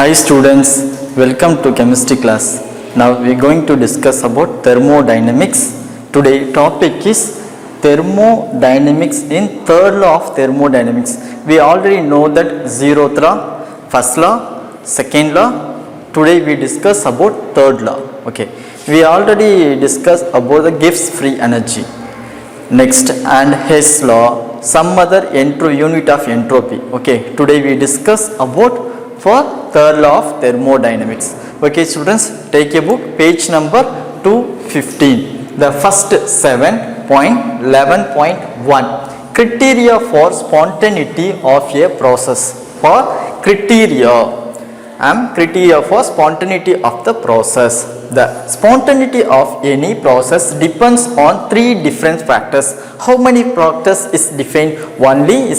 Hi students, welcome to chemistry class. Now we are going to discuss about thermodynamics. Today topic is thermodynamics in third law of thermodynamics. We already know that zeroth law, first law, second law. Today we discuss about third law. Okay, we already discussed about the Gibbs free energy. Next, and Hess law, some other unit of entropy. Okay, today we discuss about for third law of thermodynamics. Okay students, take a book, page number 215. The first 7.11.1 criteria for spontaneity of a process. For criteria for spontaneity of the process. The spontaneity of any process depends on three different factors. How many factors is defined? Only a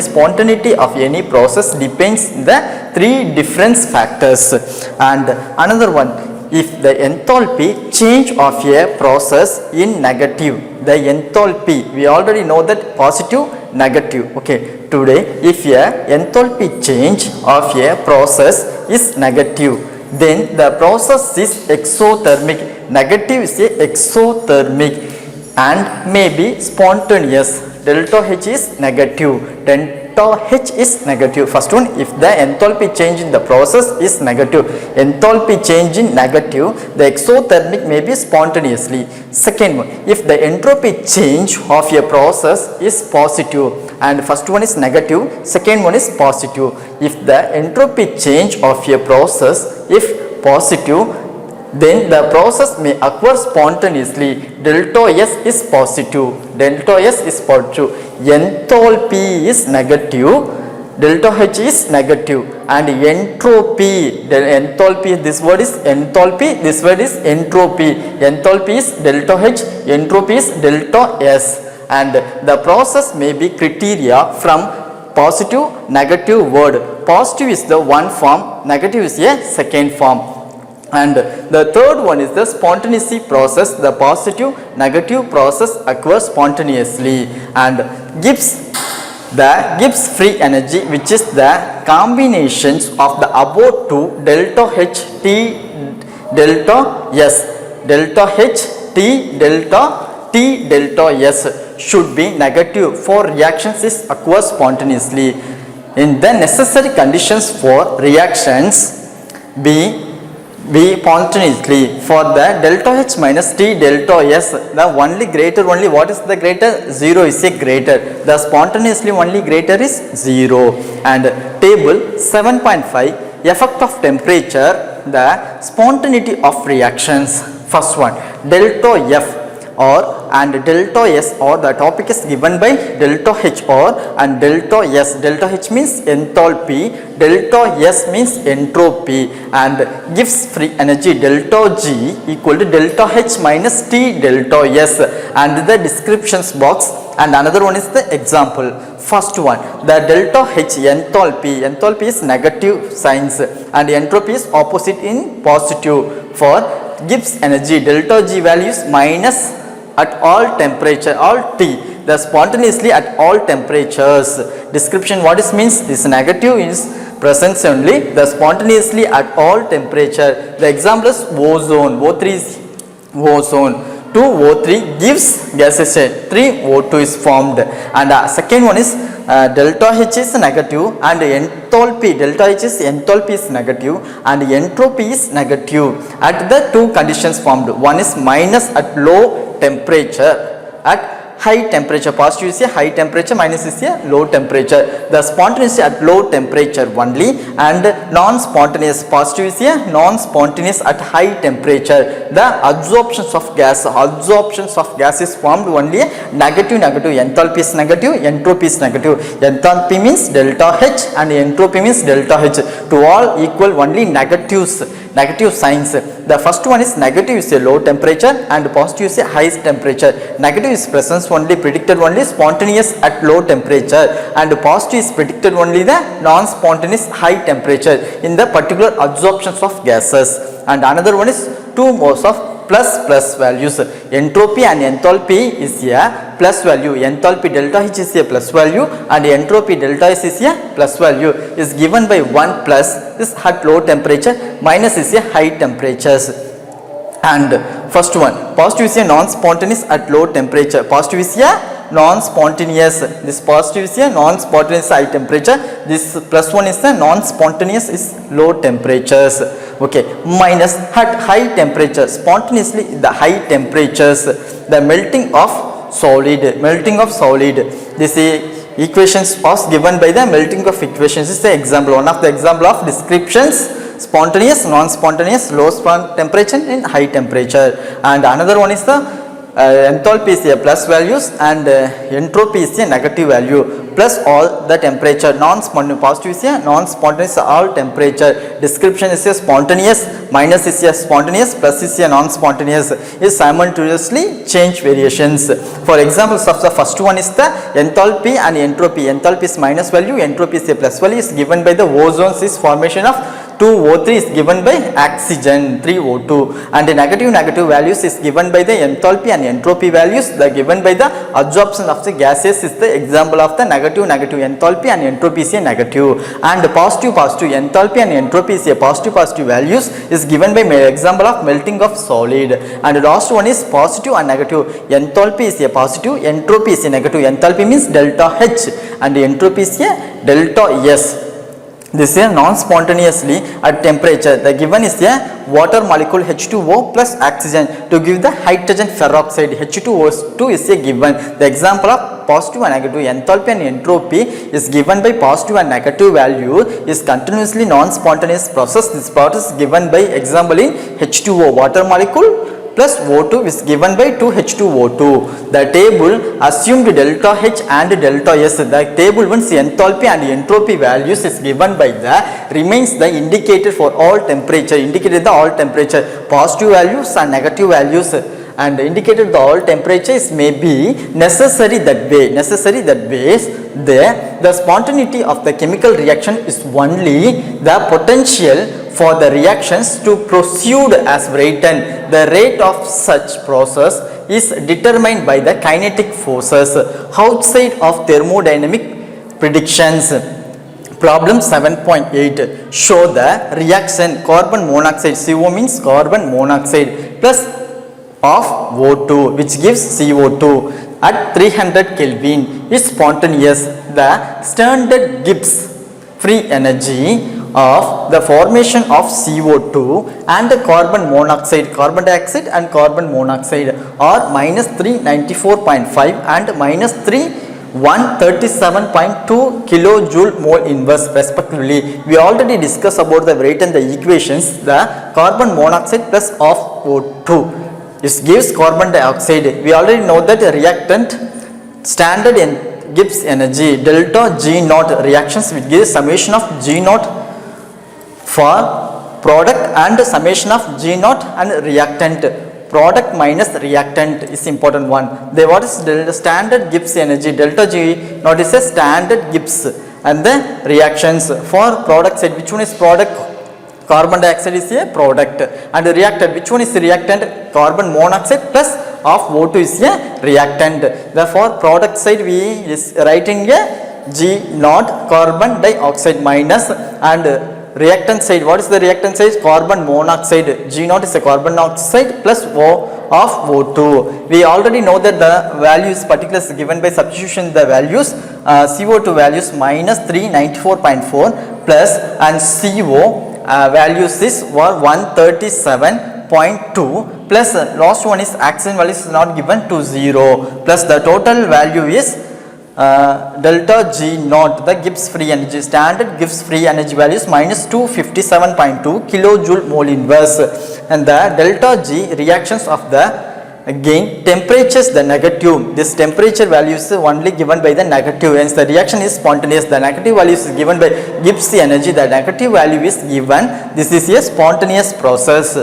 spontaneity of any process depends the three different factors. And another one, if the enthalpy change of a process in negative, the enthalpy, we already know that positive, negative. Okay, today if a enthalpy change of a process is negative, then the process is exothermic. Negative is a exothermic and may be spontaneous. Delta H is negative. Delta H is negative. First one, if the enthalpy change in the process is negative, enthalpy change in negative, the exothermic may be spontaneously. Second one, if the entropy change of a process is positive, and first one is negative, second one is positive. If the entropy change of a process if positive, then the process may occur spontaneously. Delta S is positive. Delta S is positive. Enthalpy is negative. Delta H is negative. And entropy, enthalpy, this word is enthalpy, this word is entropy. Enthalpy is delta H, entropy is delta S. And the process may be criteria from positive, negative word. Positive is the one form, negative is a second form. And the third one is the spontaneity process. The positive, negative process occurs spontaneously. And the Gibbs free energy, which is the combinations of the above two delta H T delta S, delta H T delta T delta S should be negative for reactions is occurs spontaneously. In the necessary conditions for reactions be spontaneously for the delta H minus T delta S, the only greater, only what is the greater? 0 is a greater. The spontaneously only greater is 0. And table 7.5, effect of temperature, the spontaneity of reactions. First one, delta F or and delta S, or the topic is given by delta H or and delta S. Delta H means enthalpy, delta S means entropy, and Gibbs free energy delta G equal to delta H minus T delta S. And the descriptions box, and another one is the example. First one, the delta H enthalpy, enthalpy is negative signs and entropy is opposite in positive. For Gibbs energy delta G values minus at all temperature, all T, the spontaneously at all temperatures. Description, what is means? This negative is presence only, the spontaneously at all temperature. The example is ozone. O3 is ozone. 2O3 gives gases, 3O2 is formed. And second one is delta H is negative and enthalpy, delta H is enthalpy is negative and entropy is negative at the two conditions formed. One is minus at low temperature, at high temperature. Positive is a high temperature, minus is a low temperature. The spontaneous at low temperature only, and non-spontaneous, positive is a non-spontaneous at high temperature. The absorptions of gas is formed only negative, enthalpy is negative, entropy is negative. Enthalpy means delta H and entropy means delta H. To all equal only negatives, negative signs. The first one is negative is a low temperature and positive is a high temperature. Negative is presence only, predicted only spontaneous at low temperature, and positive is predicted only the non-spontaneous high temperature in the particular absorptions of gases. And another one is two modes of plus values. Entropy and enthalpy is a plus value. Enthalpy delta H is a plus value and entropy delta S is a plus value, is given by 1 plus is at low temperature, minus is a high temperatures. And first one, positive is a non-spontaneous at low temperature. Positive is a non-spontaneous. This positive is a non-spontaneous high temperature. This plus one is a non-spontaneous is low temperatures. Okay, minus at high temperature. Spontaneously the high temperatures, the melting of solid. Melting of solid. This equations was given by the melting of equations. This is the example. One of the example of descriptions. Spontaneous, non-spontaneous, low temperature and high temperature. And another one is the enthalpy is a plus values and entropy is a negative value, plus all the temperature. Non-spontaneous, positive is a non-spontaneous all temperature. Description is a spontaneous, minus is a spontaneous, plus is a non-spontaneous, is simultaneously change variations. For examples of the first one is the enthalpy and entropy. Enthalpy is minus value, entropy is a plus value, is given by the ozones is formation of 2O3 is given by oxygen 3O2, and the negative values is given by the enthalpy and entropy values. The given by the absorption of the gases is the example of the negative enthalpy and entropy is a negative, and positive enthalpy and entropy is a positive values, is given by example of melting of solid. And the last one is positive and negative. Enthalpy is a positive, entropy is a negative. Enthalpy means delta H and entropy is a delta S. This is non-spontaneously at temperature. The given is a water molecule H2O plus oxygen to give the hydrogen peroxide. H2O2 is a given. The example of positive and negative enthalpy and entropy is given by positive and negative value, is continuously non-spontaneous process. This process is given by example in H2O, water molecule plus O2 is given by 2H2O2. The table assumed delta H and delta S. The table once enthalpy and entropy values is given by the remains the indicator for all temperature. Indicated the all temperature, positive values and negative values, and indicated the all temperatures may be necessary that way. The spontaneity of the chemical reaction is only the potential for the reactions to proceed as written. The rate of such process is determined by the kinetic forces outside of thermodynamic predictions. Problem 7.8, show the reaction carbon monoxide, CO means carbon monoxide, plus of O2 which gives CO2 at 300 Kelvin is spontaneous. The standard gives free energy of the formation of CO2 and the carbon monoxide, carbon dioxide and carbon monoxide are minus 394.5 and minus 137.2 kilojoule mole inverse respectively. We already discussed about the rate and the equations. The carbon monoxide plus of O2 this gives carbon dioxide. We already know that the reactant standard gives energy delta G naught. Reactions will give summation of G naught for product and summation of G naught and reactant. Product minus reactant is important one. The what is the standard gives energy delta G naught is a standard gives, and the reactions for product side, which one is product? Carbon dioxide is a product, and the reactant, which one is the reactant? Carbon monoxide plus of O2 is a reactant. Therefore product side we is writing a G naught carbon dioxide minus, and reactant side, what is the reactant side? Carbon monoxide. G naught is a carbon monoxide plus O of O2. We already know that the values particulars given by substitution the values. CO2 values minus 394.4 plus, and CO values is 137.2 plus last one is oxygen values is not given to 0, plus the total value is delta G naught, the Gibbs free energy, standard Gibbs free energy values minus 257.2 kilojoule mole inverse, and the delta G reactions of the again temperatures the negative. This temperature value is only given by the negative, hence the reaction is spontaneous. The negative value is given by Gibbs energy, the negative value is given. This is a spontaneous process.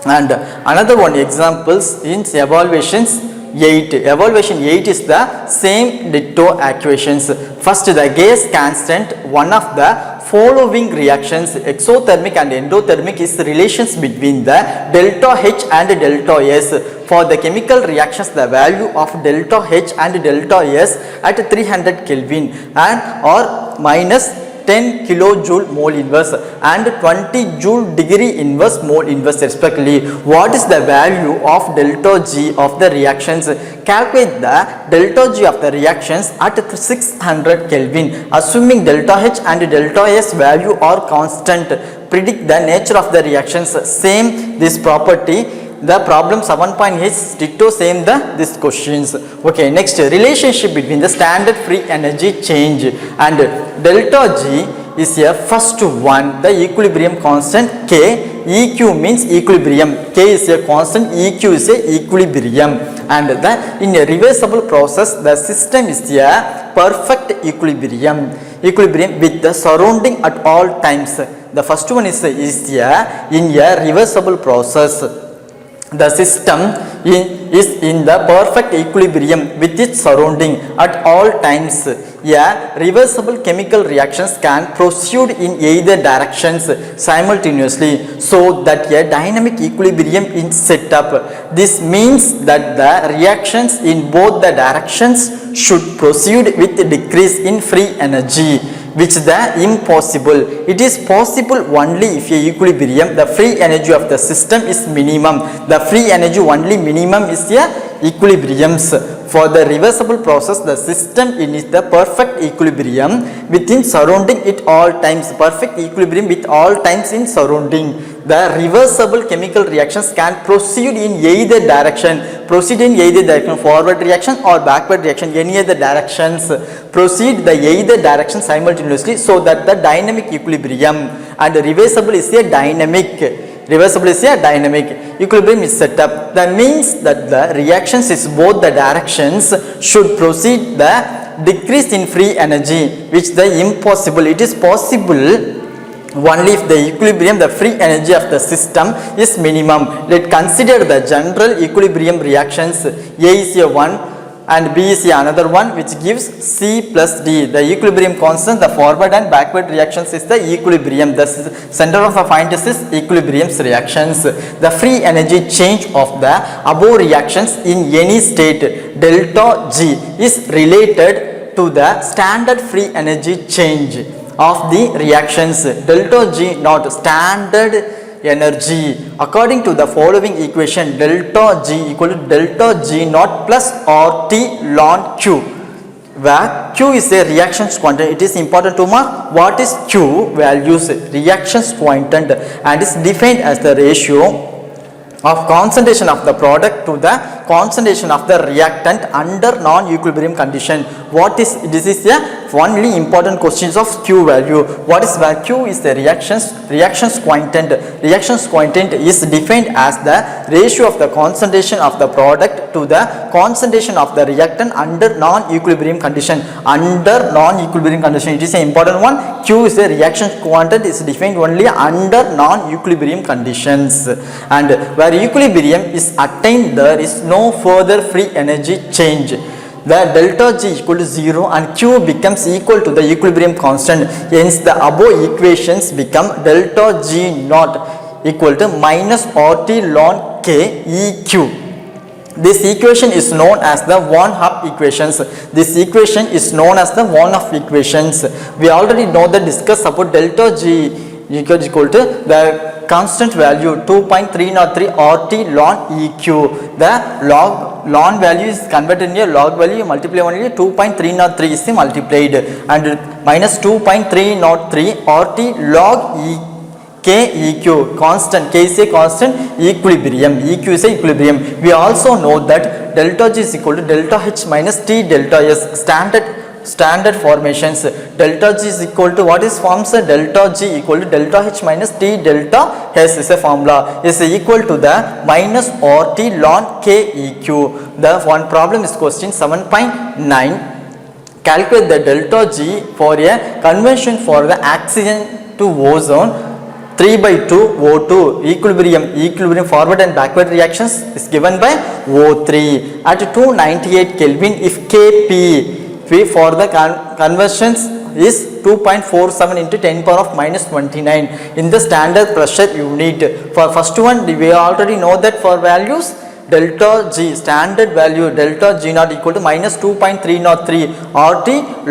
And another one examples in evaluations 8. Evaluation 8 is the same ditto equations. First, the gas constant, one of the following reactions, exothermic and endothermic, is relations between the delta H and delta S. For the chemical reactions, the value of delta H and delta S at 300 Kelvin and or minus 10 kilojoule mole inverse and 20 joule degree inverse mole inverse respectively. What is the value of delta G of the reactions? Calculate the delta G of the reactions at 600 Kelvin. Assuming delta H and delta S value are constant, predict the nature of the reactions. Same this property. The problem 7.8 is ditto same this questions. Okay, next, relationship between the standard free energy change and delta G is a first one, the equilibrium constant K. EQ means equilibrium, K is a constant, EQ is a equilibrium, and in a reversible process the system is a perfect equilibrium with the surrounding at all times. The first one is in a reversible process. The system is in the perfect equilibrium with its surrounding at all times. A reversible chemical reactions can proceed in either directions simultaneously so that a dynamic equilibrium is set up. This means that the reactions in both the directions should proceed with decrease in free energy, which is impossible. It is possible only if a equilibrium, the free energy of the system is minimum. The free energy only minimum is a equilibriums. For the reversible process, the system is the perfect equilibrium within surrounding it all times. Perfect equilibrium with all times in surrounding. The reversible chemical reactions can proceed in either direction. Forward reaction or backward reaction, any other directions. Proceed the either direction simultaneously so that the dynamic equilibrium, and reversible is a dynamic. Equilibrium is set up. That means that the reactions is both the directions should proceed the decrease in free energy, which the impossible. It is possible only if the equilibrium, the free energy of the system is minimum. Let's consider the general equilibrium reactions. A is a 1 and B is another one, which gives C plus D. The equilibrium constant, the forward and backward reactions is the equilibrium. The center of the point is equilibrium reactions. The free energy change of the above reactions in any state delta G is related to the standard free energy change of the reactions. Delta G not standard energy. According to the following equation, delta G equal to delta G naught plus RT ln Q, where Q is a reactions quantity. It is important to mark what is Q values, reactions quantity, and is defined as the ratio of concentration of the product to the concentration of the reactant under non-equilibrium condition. What is this? Is the only important questions of Q value. What is where Q is the reactions quotient. Reactions quotient is defined as the ratio of the concentration of the product to the concentration of the reactant under non-equilibrium condition. Under non-equilibrium condition, it is an important one. Q is the reaction quotient is defined only under non-equilibrium conditions, and where equilibrium is attained, there is no further free energy change. The delta G equal to 0 and Q becomes equal to the equilibrium constant. Hence the above equations become delta G naught equal to minus RT ln K EQ. This equation is known as the Van Hoff equations. This equation is known as the Van Hoff equations. We already know that discuss about delta G equal to the constant value 2.303 RT ln EQ. The ln value is converted into a log value, multiply only 2.303 is multiplied, and minus 2.303 RT log E K EQ, constant, K is a constant, equilibrium, EQ is a equilibrium. We also know that delta G is equal to delta H minus T delta S, standard formations. Delta G is equal to what is forms? Delta G equal to delta H minus T delta S is a formula, is equal to the minus RT ln K EQ. The one problem is question 7.9. Calculate the delta G for a conversion for the oxygen to ozone 3 by 2 O2. Equilibrium forward and backward reactions is given by O3. At 298 Kelvin, if Kp for the conversions is 2.47 into 10 power of minus 29 in the standard pressure unit. For first one, we already know that for values delta G, standard value delta G naught equal to minus 2.303 RT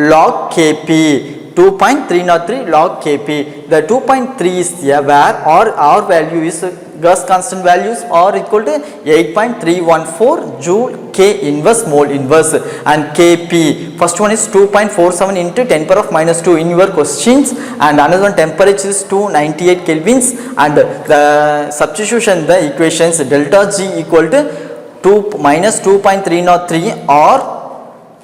log Kp. 2.303 log Kp. The 2.3 is here where our value is gas constant values are equal to 8.314 joule K inverse mole inverse, and Kp first one is 2.47 into 10 power of minus 2 in your questions, and another one temperature is 298 kelvins, and the substitution the equations delta G equal to 2 minus 2.303 or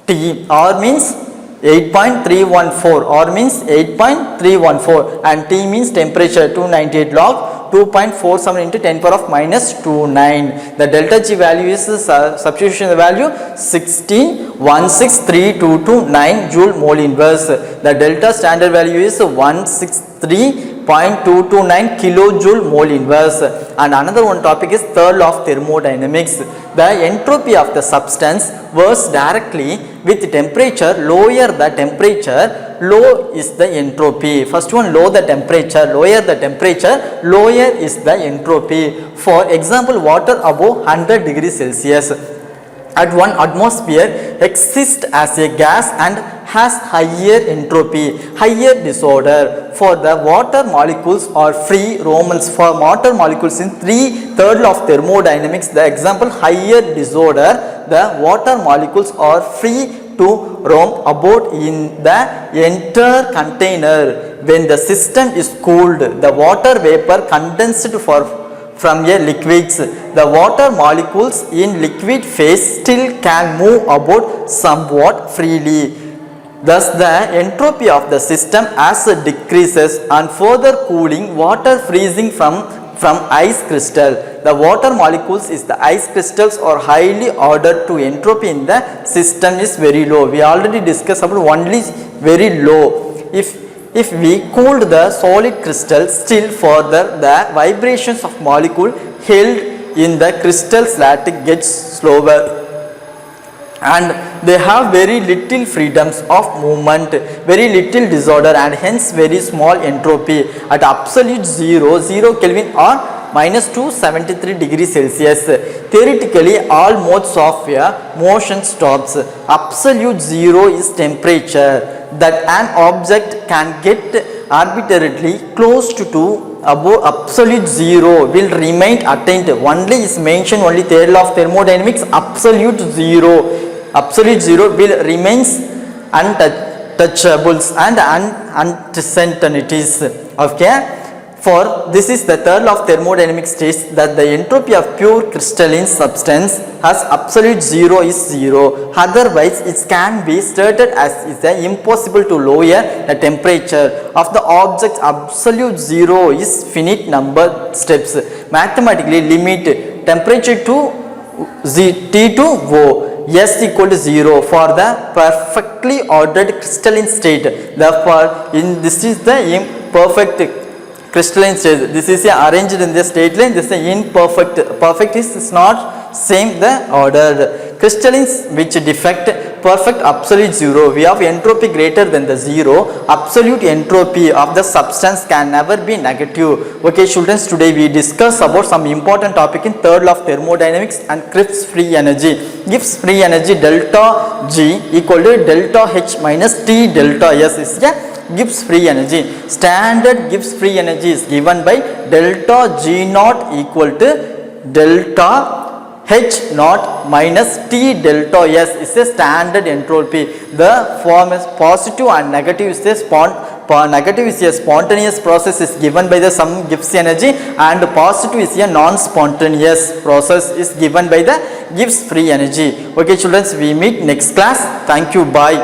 T or means 8.314 or means 8.314 and T means temperature 298 log 2.47 into 10 power of minus 29. The delta G value is substitution value 16,163,229 joule mole inverse. The delta standard value is 163.229 kilojoule mole inverse. And another one topic is third law of thermodynamics. The entropy of the substance works directly with temperature. Lower the temperature, low is the entropy. First one, low the temperature, lower the temperature, lower is the entropy. For example, water above 100 degrees Celsius at 1 atmosphere exists as a gas and has higher entropy, higher disorder. For the water molecules are free roamers. For water molecules in third law of thermodynamics, the example higher disorder, the water molecules are free to roam about in the entire container. When the system is cooled, the water vapor condensed from a liquids, the water molecules in liquid phase still can move about somewhat freely. Thus, the entropy of the system as it decreases and further cooling, water freezing from ice crystal. The water molecules is the ice crystals are highly ordered to entropy in the system is very low. We already discussed about only very low. If we cooled the solid crystal, still further the vibrations of molecule held in the crystal lattice gets slower, and they have very little freedoms of movement, very little disorder, and hence very small entropy at absolute 0 Kelvin or minus 273 degrees Celsius. Theoretically, all modes of motion stops. Absolute 0 is temperature that an object can get arbitrarily close to above absolute 0 will remain attained. Only is mentioned only third law of thermodynamics, absolute 0 will remains untouchables and uncertainties. Okay. For this is the third law of thermodynamics states that the entropy of pure crystalline substance has absolute 0 is 0. Otherwise, it can be stated as is impossible to lower the temperature of the object. Absolute 0 is finite number steps. Mathematically, limit temperature to T to O. S equal to 0 for the perfectly ordered crystalline state. Therefore, this is the imperfect crystalline state. This is arranged in the state line. This is imperfect. Perfect is not same the ordered. Crystallines which defect perfect absolute 0. We have entropy greater than the 0. Absolute entropy of the substance can never be negative. Okay, students, today we discuss about some important topic in third law of thermodynamics and Gibbs free energy. Gibbs free energy delta G equal to delta H minus T delta S is Gibbs free energy. Standard Gibbs free energy is given by delta G naught equal to delta H naught minus T delta S is a standard entropy. The form is positive and negative is a negative is a spontaneous process is given by the some Gibbs energy, and positive is a non-spontaneous process is given by the Gibbs free energy. Okay, children, we meet next class. Thank you. Bye.